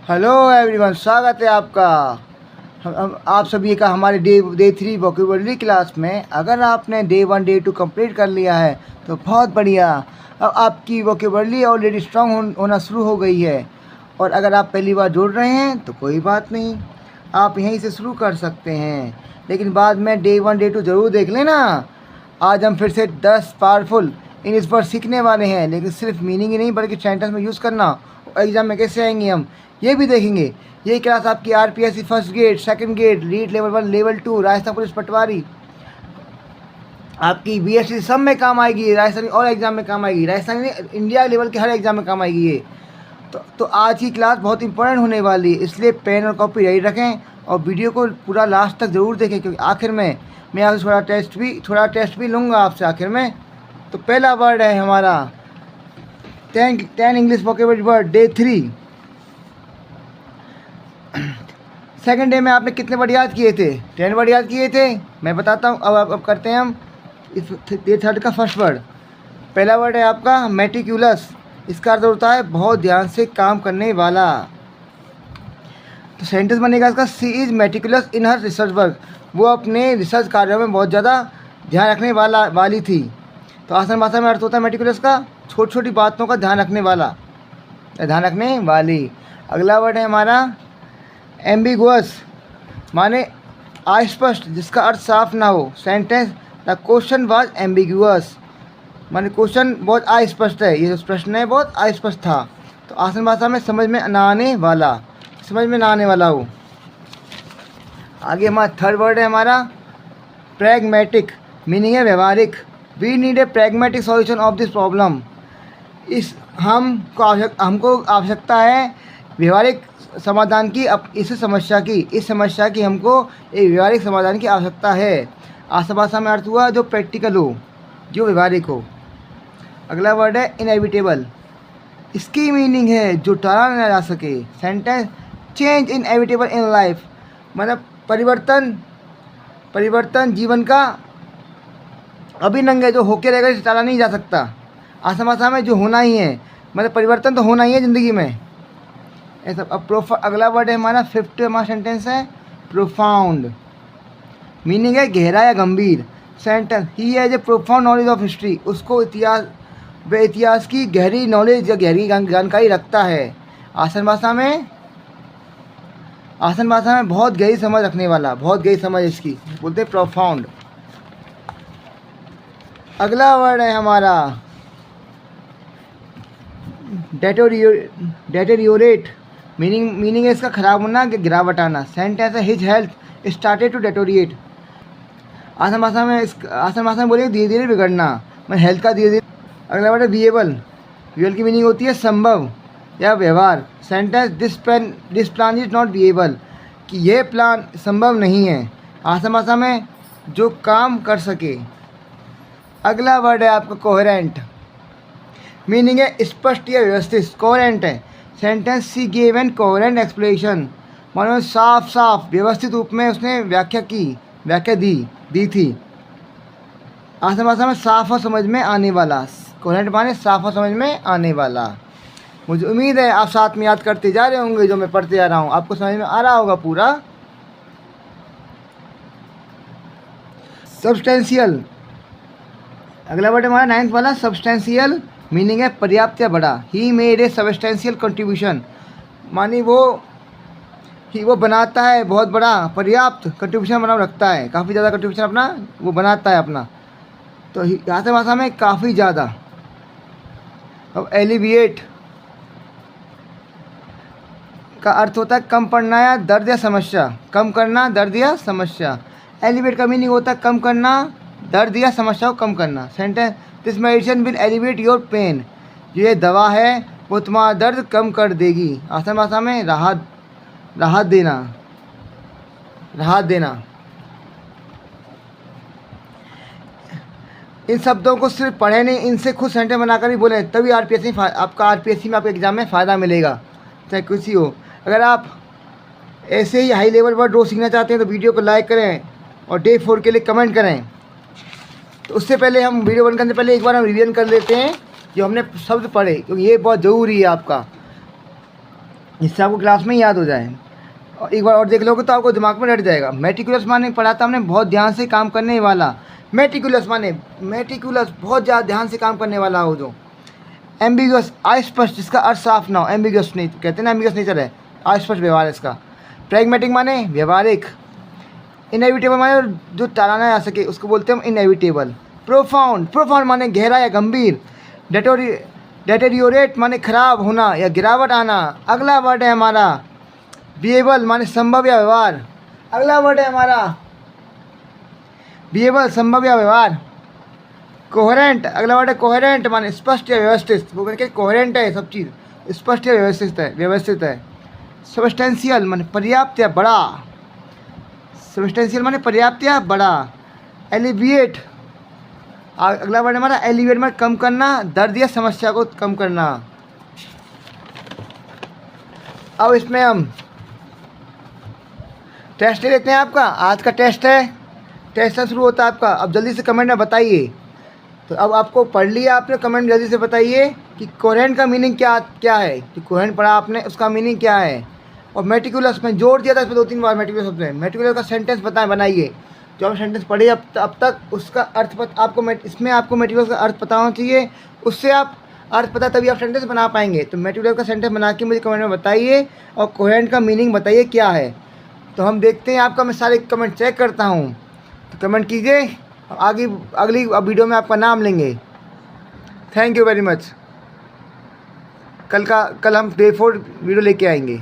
Hello everyone, स्वागत है आपका आप सभी का हमारे डे 3 वोकेबुलरी क्लास में। अगर आपने डे 1 डे 2 कंप्लीट कर लिया है तो बहुत बढ़िया। अब आपकी वोकेबुलरी ऑलरेडी स्ट्रांग होना शुरू हो गई है। और अगर आप पहली बार जुड़ रहे हैं तो कोई बात नहीं, आप यहीं से शुरू कर सकते हैं, लेकिन बाद में डे 1 डे 2 ज़रूर देख लेना। आज हम फिर से 10 पावरफुल इंग्लिश वर्ड सीखने वाले हैं, लेकिन सिर्फ मीनिंग ही नहीं बल्कि सेंटेंस में यूज़ करना, एग्ज़ाम में कैसे आएंगे हम ये भी देखेंगे। ये क्लास आपकी RPSC first grade, second grade, REET level 1, level 2, Rajasthan police patwari, आपकी बीएससी सब में काम आएगी। राजस्थानी और एग्ज़ाम में काम आएगी, राजस्थानी इंडिया लेवल के हर एग्ज़ाम में काम आएगी ये। तो आज की क्लास बहुत इंपॉर्टेंट होने वाली है, इसलिए पेन और कॉपी रेडी रखें और वीडियो को पूरा लास्ट तक ज़रूर देखें, क्योंकि आखिर में मैं आपसे थोड़ा टेस्ट भी लूँगा आपसे आखिर में। तो पहला वर्ड है हमारा 10 English vocabulary word day 3। Second day में आपने कितने वर्ड याद किए थे? 10 वर्ड याद किए थे। मैं बताता हूँ। अब करते हैं हम इस डे 3 का फर्स्ट वर्ड। पहला वर्ड है आपका मेटिक्यूलस। इसका अर्थ होता है बहुत ध्यान से काम करने वाला। तो सेंटेंस बनेगा इसका, C is meticulous in her research work. वो अपने रिसर्च कार्यों में बहुत ज़्यादा ध्यान रखने वाली थी। तो आसान भाषा में अर्थ होता है मेटिकुलस का छोटी छोटी बातों का ध्यान रखने वाला, ध्यान रखने वाली। अगला वर्ड है हमारा एम्बिगुअस, माने अस्पष्ट, जिसका अर्थ साफ ना हो। Sentence the question was ambiguous, माने क्वेश्चन बहुत अस्पष्ट है, ये जो प्रश्न है बहुत अस्पष्ट था। तो आसान भाषा में समझ में ना आने वाला हो। आगे हमारा थर्ड वर्ड है हमारा प्रैग्मेटिक, मीनिंग है व्यवहारिक। We need a pragmatic solution of this problem. हमको आवश्यकता है व्यवहारिक समाधान की। इस समस्या की हमको एक व्यवहारिक समाधान की आवश्यकता है। आसान भाषा में अर्थ हुआ जो प्रैक्टिकल हो, जो व्यवहारिक हो। अगला वर्ड है इनएविटेबल। इसकी मीनिंग है जो टाला ना जा सके। Sentence change inevitable in life, मतलब परिवर्तन जीवन का अभिन्न है, जो होके रहेगा, इसे टाला नहीं जा सकता। आसान भाषा में जो होना ही है, मतलब परिवर्तन तो होना ही है ज़िंदगी में ऐसा। अब अगला वर्ड है हमारा फिफ्थ हमारा सेंटेंस है प्रोफाउंड। मीनिंग है गहरा या गंभीर। Sentence he has a profound knowledge of history. उसको इतिहास की गहरी नॉलेज या गहरी जानकारी रखता है। आसान भाषा में बहुत गहरी समझ रखने वाला, बहुत गहरी समझ इसकी बोलते हैं प्रोफाउंड। अगला वर्ड है हमारा डेटेरियोरेट। मीनिंग है इसका खराब होना, गिरावट आना। सेंटेंस है his health started to deteriorate. आसान भाषा में बोलिए धीरे धीरे बिगड़ना, मतलब हेल्थ का धीरे धीरे। अगला वर्ड है विएबल। विएबल की मीनिंग होती है संभव या व्यवहार। Sentence this plan is not viable, कि यह प्लान संभव नहीं है। आसान भाषा में जो काम कर सके। अगला वर्ड है आपका कोहेरेंट। मीनिंग है स्पष्ट या व्यवस्थित। कोहेरेंट है। Sentence C gave an coherent explanation, मानो साफ व्यवस्थित रूप में उसने व्याख्या दी थी। आसान भाषा में साफ और समझ में आने वाला। कोहेरेंट माने साफ और समझ में आने वाला। मुझे उम्मीद है आप साथ में याद करते जा रहे होंगे, जो मैं पढ़ते जा रहा हूँ आपको समझ में आ रहा होगा पूरा। सब्सटेंशियल। अगला वर्ड हमारा 9th वाला सब्सटेंशियल। मीनिंग है पर्याप्त या बड़ा। He made a substantial contribution, मानी वो बनाता है बहुत बड़ा पर्याप्त कंट्रीब्यूशन रखता है, काफ़ी ज़्यादा कंट्रीब्यूशन अपना वो बनाता है अपना। तो आसान भाषा में काफ़ी ज़्यादा। अब एलिविएट का अर्थ होता है कम पड़ना या दर्द या समस्या। कम करना, दर्द या समस्या। एलिवेट का मीनिंग होता है कम करना, दर्द या समस्या को कम करना। Sentence this medicine will elevate your pain. ये दवा है वो तुम्हारा दर्द कम कर देगी। आसान भाषा में राहत देना। इन शब्दों को सिर्फ पढ़े नहीं, इनसे खुद सेंटेंस बनाकर भी बोलें, तभी आरपीएससी में आपके एग्ज़ाम में फ़ायदा मिलेगा, चाहे कुछ हो। अगर आप ऐसे ही हाई लेवल वर्ड रोज़ सीखना चाहते हैं तो वीडियो को लाइक करें और डे 4 के लिए कमेंट करें। तो उससे पहले हम वीडियो बंद करने से पहले एक बार हम रिवीजन कर लेते हैं जो हमने शब्द पढ़े, क्योंकि ये बहुत ज़रूरी है आपका। जिससे आपको क्लास में याद हो जाए। और एक बार और देख लोगे तो आपको दिमाग में रट जाएगा। मेटिकुलस माने पढ़ा था हमने बहुत ध्यान से काम करने वाला। मेटिकुलस माने मेटिकुलस बहुत ज़्यादा ध्यान से काम करने वाला हो जो। एम्बिगस अस्पष्ट, जिसका अर्थ साफ ना हो, एम्बिगस नहीं कहते ना, एम्बिगस नेचर है, अस्पष्ट व्यवहार है इसका। प्रैग्मेटिक माने व्यवहारिक। इनएविटेबल माने जो टाला जा सके उसको बोलते हैं हम इनएविटेबल। प्रोफाउंड, प्रोफाउंड माने गहरा या गंभीर। डेटेरियोरेट माने खराब होना या गिरावट आना। अगला वर्ड है हमारा विएबल माने संभव या व्यवहार। अगला वर्ड है हमारा विएबल, संभव या व्यवहार। कोहेरेंट, अगला वर्ड है कोहेरेंट माने स्पष्ट या व्यवस्थित। वो करके कोहेरेंट है सब चीज़, स्पष्ट या व्यवस्थित है। सबस्टेंशियल माने पर्याप्त या बड़ा। सबस्टेंशियल माने पर्याप्त या बड़ा। एलिविएट, अगला वर्ड हमारा एलिविएट माने कम करना, दर्द या समस्या को कम करना। अब इसमें हम टेस्ट लेते हैं। आपका आज का टेस्ट है, टेस्ट शुरू होता है आपका। अब जल्दी से कमेंट में बताइए। तो अब आपको पढ़ लिया आपने, कमेंट जल्दी से बताइए कि कोहेरेंट का मीनिंग क्या है। कि कोहेरेंट पढ़ा आपने, उसका मीनिंग क्या है। और मेटिकुलस में जोड़ दिया था इसमें 2-3 बार मेटिकुलस शब्द में। मेटिकुलस का सेंटेंस बनाइए। जो हम सेंटेंस पढ़े अब तक उसका अर्थ आपको इसमें आपको मेटिकुलस का अर्थ पता होना चाहिए। उससे आप अर्थ पता तभी आप सेंटेंस बना पाएंगे। तो मेटिकुलस का सेंटेंस बना के मुझे कमेंट में बताइए और कोहेरेंट का मीनिंग बताइए क्या है। तो हम देखते हैं आपका, मैं सारे कमेंट चेक करता हूँ। तो कमेंट कीजिए, आगे अगली वीडियो में आपका नाम लेंगे। Thank you very much. कल हम डे 4 वीडियो लेके आएंगे।